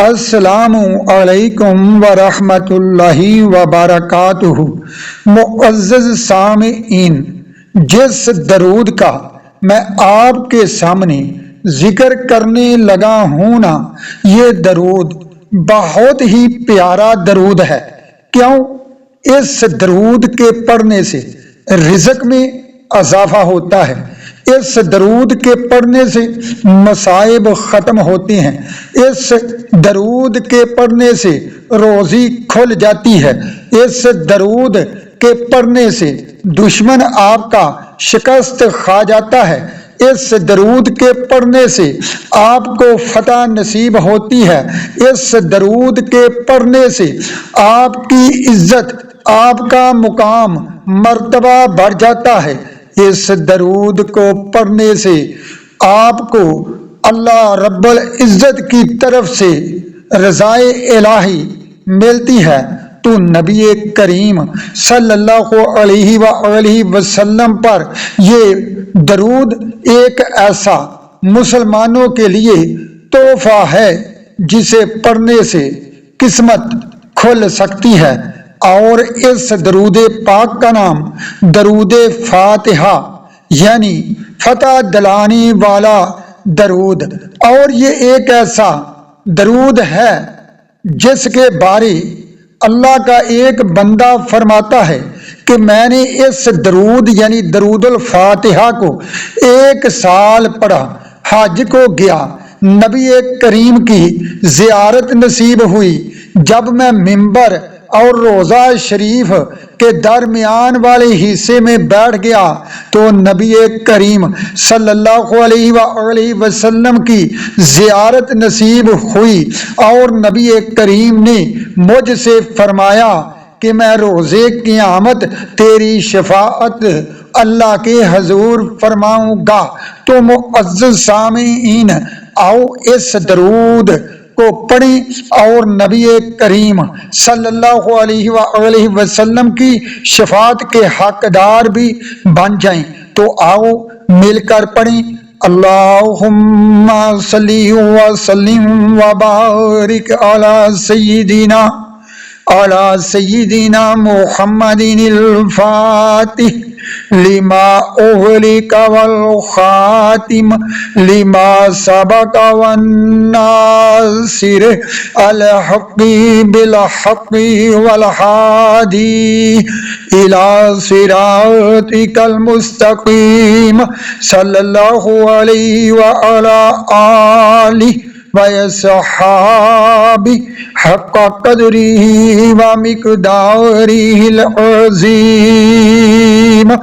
السلام علیکم ورحمۃ اللہ وبرکاتہ۔ معزز سامعین، جس درود کا میں آپ کے سامنے ذکر کرنے لگا ہوں نا، یہ درود بہت ہی پیارا درود ہے۔ کیوں؟ اس درود کے پڑھنے سے رزق میں اضافہ ہوتا ہے، اس درود کے پڑھنے سے مصائب ختم ہوتے ہیں، اس درود کے پڑھنے سے روزی کھل جاتی ہے، اس درود کے پڑھنے سے دشمن آپ کا شکست کھا جاتا ہے، اس درود کے پڑھنے سے آپ کو فتح نصیب ہوتی ہے، اس درود کے پڑھنے سے آپ کی عزت، آپ کا مقام، مرتبہ بڑھ جاتا ہے، اس درود کو پڑھنے سے آپ کو اللہ رب العزت کی طرف سے رضائے الہی ملتی ہے۔ تو نبی کریم صلی اللہ علیہ وآلہ وسلم پر یہ درود ایک ایسا مسلمانوں کے لیے تحفہ ہے جسے پڑھنے سے قسمت کھل سکتی ہے، اور اس درود پاک کا نام درود فاتحہ یعنی فتح دلانے والا درود، اور یہ ایک ایسا درود ہے جس کے بارے اللہ کا ایک بندہ فرماتا ہے کہ میں نے اس درود یعنی درود الفاتحہ کو 1 سال پڑھا، حج کو گیا، نبی کریم کی زیارت نصیب ہوئی، جب میں ممبر اور روضہ شریف کے درمیان والے حصے میں بیٹھ گیا تو نبی کریم صلی اللہ علیہ وآلہ وسلم کی زیارت نصیب ہوئی، اور نبی کریم نے مجھ سے فرمایا کہ میں روزے قیامت تیری شفاعت اللہ کے حضور فرماؤں گا۔ تو معزز سامعین، آؤ اس درود کو پڑھیں اور نبی کریم صلی اللہ علیہ وآلہ وسلم کی شفاعت کے حقدار بھی بن جائیں۔ تو آؤ مل کر پڑھیں۔ اللہم صلی وسلم وبارک علی سیدنا محمد الفاتح لما اغلق والخاتم لما سبق والناصر الحق بالحق والہادی الى صراطک المستقیم صلی اللہ علیہ وعلی آلہ وَيَصْحَابِ حَقَّ قَدْرِهِ وَمِقْدَارِهِ الْعَظِيمِ۔